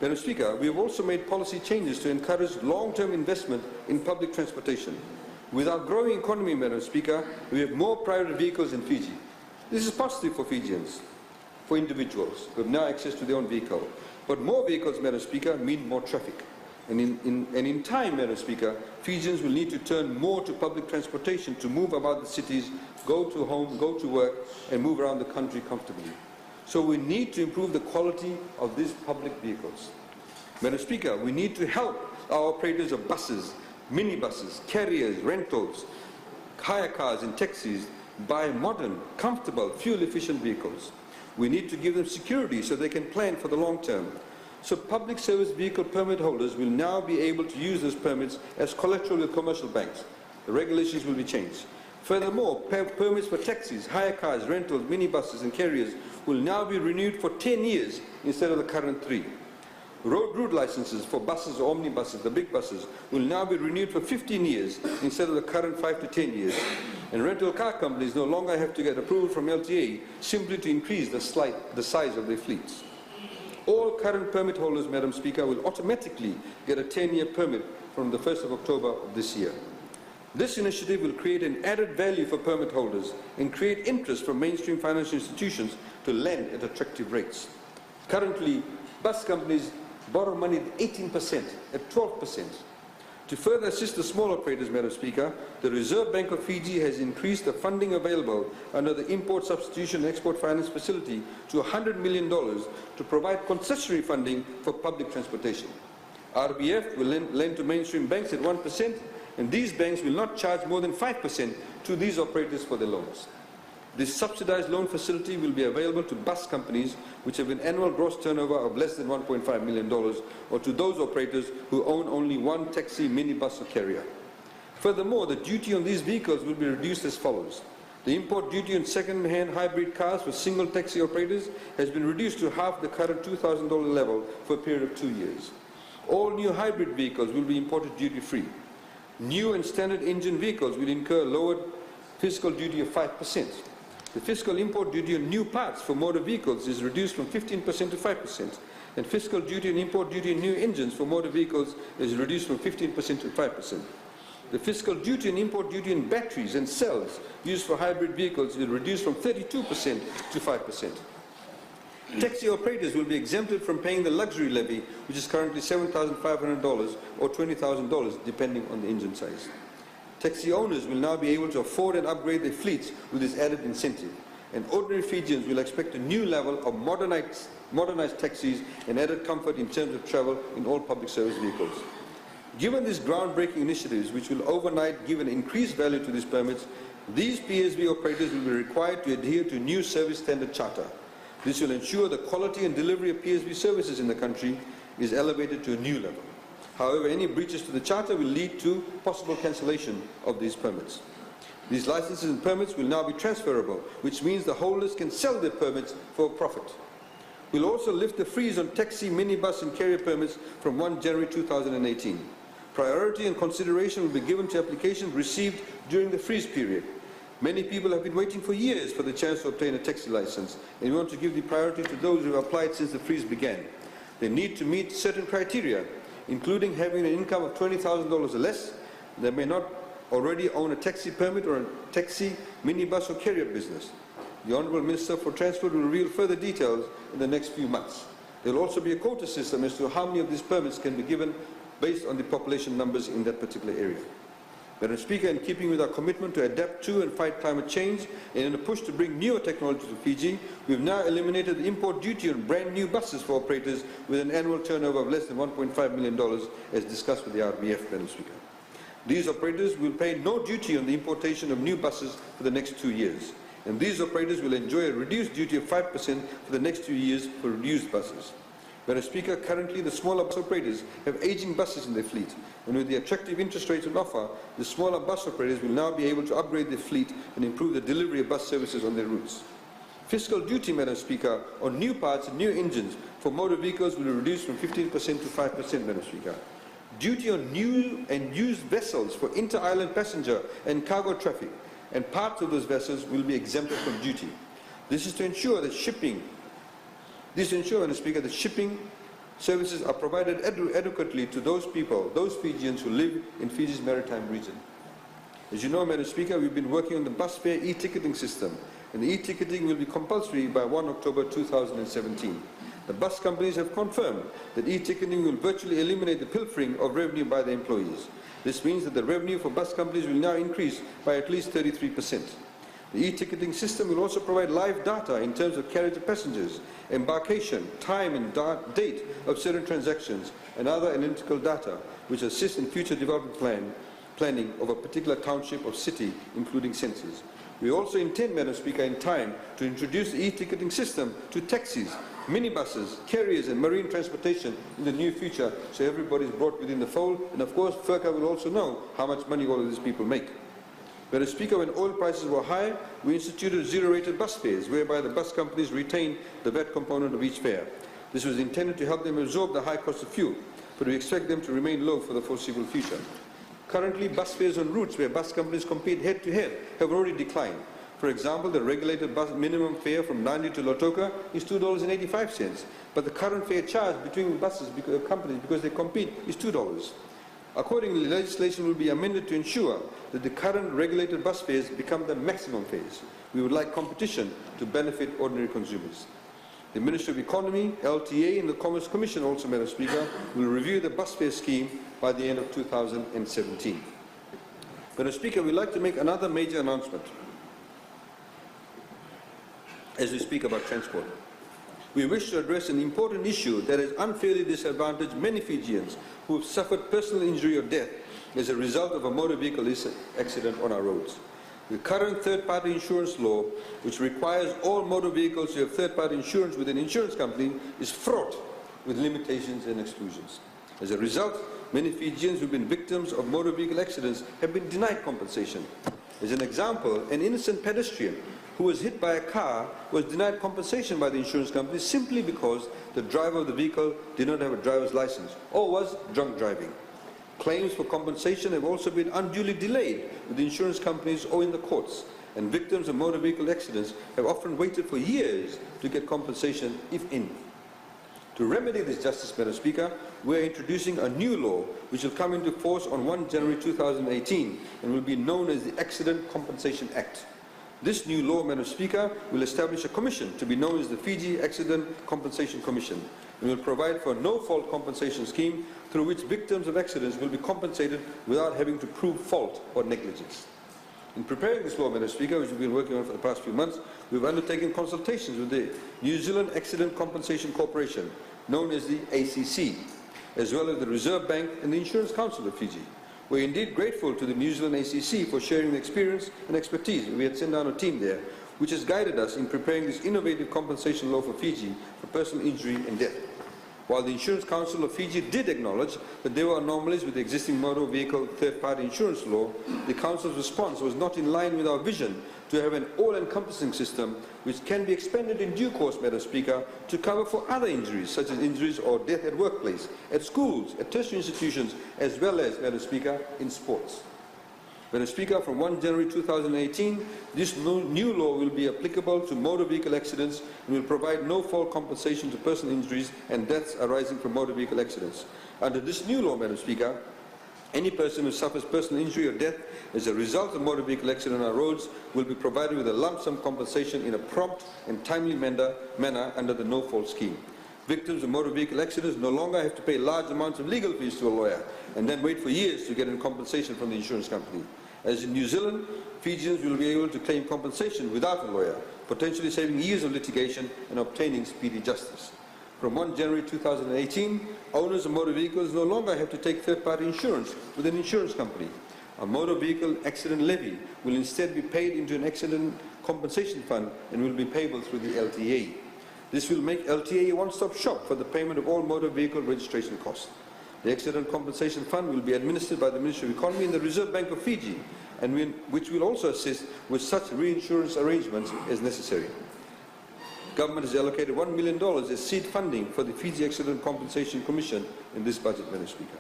Madam Speaker, we have also made policy changes to encourage long-term investment in public transportation. With our growing economy, Madam Speaker, we have more private vehicles in Fiji. This is positive for Fijians, for individuals who have now access to their own vehicle. But more vehicles, Madam Speaker, mean more traffic. And in time, Madam Speaker, Fijians will need to turn more to public transportation to move about the cities, go to home, go to work, and move around the country comfortably. So we need to improve the quality of these public vehicles. Madam Speaker, we need to help our operators of buses, minibuses, carriers, rentals, hire cars and taxis buy modern, comfortable, fuel-efficient vehicles. We need to give them security so they can plan for the long term. So public service vehicle permit holders will now be able to use those permits as collateral with commercial banks. The regulations will be changed. Furthermore, permits for taxis, hire cars, rentals, minibuses and carriers will now be renewed for 10 years instead of the current 3. Road route licenses for buses or omnibuses, the big buses, will now be renewed for 15 years instead of the current 5 to 10 years. And rental car companies no longer have to get approval from LTA simply to increase the size of their fleets. All current permit holders, Madam Speaker, will automatically get a 10-year permit from the 1st of October of this year. This initiative will create an added value for permit holders and create interest from mainstream financial institutions to lend at attractive rates. Currently, bus companies borrow money at 18%, at 12%. To further assist the small operators, Madam Speaker, the Reserve Bank of Fiji has increased the funding available under the Import Substitution and Export Finance Facility to $100 million to provide concessionary funding for public transportation. RBF will lend to mainstream banks at 1%, and these banks will not charge more than 5% to these operators for their loans. This subsidized loan facility will be available to bus companies which have an annual gross turnover of less than $1.5 million, or to those operators who own only one taxi, minibus or carrier. Furthermore, the duty on these vehicles will be reduced as follows. The import duty on second-hand hybrid cars for single taxi operators has been reduced to half the current $2,000 level for a period of 2 years. All new hybrid vehicles will be imported duty-free. New and standard engine vehicles will incur lowered fiscal duty of 5%. The fiscal import duty on new parts for motor vehicles is reduced from 15% to 5%, and fiscal duty and import duty on new engines for motor vehicles is reduced from 15% to 5%. The fiscal duty and import duty on batteries and cells used for hybrid vehicles is reduced from 32% to 5%. Taxi operators will be exempted from paying the luxury levy, which is currently $7,500 or $20,000 depending on the engine size. Taxi owners will now be able to afford and upgrade their fleets with this added incentive, and ordinary Fijians will expect a new level of modernized taxis and added comfort in terms of travel in all public service vehicles. Given these groundbreaking initiatives, which will overnight give an increased value to these permits, these PSV operators will be required to adhere to new service standard charter. This will ensure the quality and delivery of PSV services in the country is elevated to a new level. However, any breaches to the charter will lead to possible cancellation of these permits. These licenses and permits will now be transferable, which means the holders can sell their permits for a profit. We'll also lift the freeze on taxi, minibus and carrier permits from 1 January 2018. Priority and consideration will be given to applications received during the freeze period. Many people have been waiting for years for the chance to obtain a taxi license, and we want to give the priority to those who have applied since the freeze began. They need to meet certain criteria, including having an income of $20,000 or less. They may not already own a taxi permit or a taxi, minibus or carrier business. The Honourable Minister for Transport will reveal further details in the next few months. There will also be a quota system as to how many of these permits can be given based on the population numbers in that particular area. Madam Speaker, in keeping with our commitment to adapt to and fight climate change, and in a push to bring newer technology to Fiji, we have now eliminated the import duty on brand new buses for operators with an annual turnover of less than $1.5 million, as discussed with the RBF, Madam Speaker. These operators will pay no duty on the importation of new buses for the next 2 years, and these operators will enjoy a reduced duty of 5% for the next 2 years for reduced buses. Madam Speaker, currently the smaller bus operators have aging buses in their fleet, and with the attractive interest rates on offer, the smaller bus operators will now be able to upgrade their fleet and improve the delivery of bus services on their routes. Fiscal duty, Madam Speaker, on new parts and new engines for motor vehicles will be reduced from 15% to 5%, Madam Speaker. Duty on new and used vessels for inter-island passenger and cargo traffic and parts of those vessels will be exempted from duty. This is to ensure that shipping, Madam Speaker, that shipping services are provided adequately to those people, those Fijians who live in Fiji's maritime region. As you know, Madam Speaker, we've been working on the bus fare e-ticketing system, and the e-ticketing will be compulsory by 1 October 2017. The bus companies have confirmed that e-ticketing will virtually eliminate the pilfering of revenue by the employees. This means that the revenue for bus companies will now increase by at least 33%. The e-ticketing system will also provide live data in terms of carriage of passengers, embarkation, time and date of certain transactions, and other analytical data which assist in future development planning of a particular township or city, including census. We also intend, Madam Speaker, in time to introduce the e-ticketing system to taxis, minibuses, carriers and marine transportation in the near future, so everybody is brought within the fold, and of course FERCA will also know how much money all of these people make. Madam Speaker, when oil prices were high, we instituted zero-rated bus fares, whereby the bus companies retain the VAT component of each fare. This was intended to help them absorb the high cost of fuel, but we expect them to remain low for the foreseeable future. Currently, bus fares on routes where bus companies compete head-to-head have already declined. For example, the regulated bus minimum fare from Nandi to Lautoka is $2.85, but the current fare charged between buses companies because they compete is $2. Accordingly, legislation will be amended to ensure that the current regulated bus fares become the maximum fares. We would like competition to benefit ordinary consumers. The Ministry of Economy, LTA and the Commerce Commission also, Madam Speaker, will review the bus fare scheme by the end of 2017. Madam Speaker, we'd like to make another major announcement as we speak about transport. We wish to address an important issue that has unfairly disadvantaged many Fijians who have suffered personal injury or death as a result of a motor vehicle accident on our roads. The current third-party insurance law, which requires all motor vehicles to have third-party insurance with an insurance company, is fraught with limitations and exclusions. As a result, many Fijians who have been victims of motor vehicle accidents have been denied compensation. As an example, an innocent pedestrian who was hit by a car was denied compensation by the insurance company simply because the driver of the vehicle did not have a driver's license or was drunk driving. Claims for compensation have also been unduly delayed with the insurance companies or in the courts, and victims of motor vehicle accidents have often waited for years to get compensation, if any. To remedy this justice, Madam Speaker, we are introducing a new law which will come into force on 1 January 2018 and will be known as the Accident Compensation Act. This new law, Madam Speaker, will establish a commission to be known as the Fiji Accident Compensation Commission and will provide for a no-fault compensation scheme through which victims of accidents will be compensated without having to prove fault or negligence. In preparing this law, Madam Speaker, which we've been working on for the past few months, we've undertaken consultations with the New Zealand Accident Compensation Corporation, known as the ACC, as well as the Reserve Bank and the Insurance Council of Fiji. We are indeed grateful to the New Zealand ACC for sharing the experience and expertise. We had sent down a team there, which has guided us in preparing this innovative compensation law for Fiji for personal injury and death. While the Insurance Council of Fiji did acknowledge that there were anomalies with the existing motor vehicle third-party insurance law, the Council's response was not in line with our vision to have an all-encompassing system which can be expanded in due course, Madam Speaker, to cover for other injuries, such as injuries or death at workplace, at schools, at tertiary institutions, as well as, Madam Speaker, in sports. Madam Speaker, from 1 January 2018, this new law will be applicable to motor vehicle accidents and will provide no-fault compensation to personal injuries and deaths arising from motor vehicle accidents. Under this new law, Madam Speaker, any person who suffers personal injury or death as a result of motor vehicle accident on our roads will be provided with a lump sum compensation in a prompt and timely manner under the no-fault scheme. Victims of motor vehicle accidents no longer have to pay large amounts of legal fees to a lawyer and then wait for years to get in compensation from the insurance company. As in New Zealand, Fijians will be able to claim compensation without a lawyer, potentially saving years of litigation and obtaining speedy justice. From 1 January 2018, owners of motor vehicles no longer have to take third-party insurance with an insurance company. A motor vehicle accident levy will instead be paid into an accident compensation fund and will be payable through the LTA. This will make LTA a one-stop shop for the payment of all motor vehicle registration costs. The Accident Compensation Fund will be administered by the Ministry of Economy and the Reserve Bank of Fiji, and which will also assist with such reinsurance arrangements as necessary. Government has allocated $1 million as seed funding for the Fiji Accident Compensation Commission in this budget, Madam Speaker.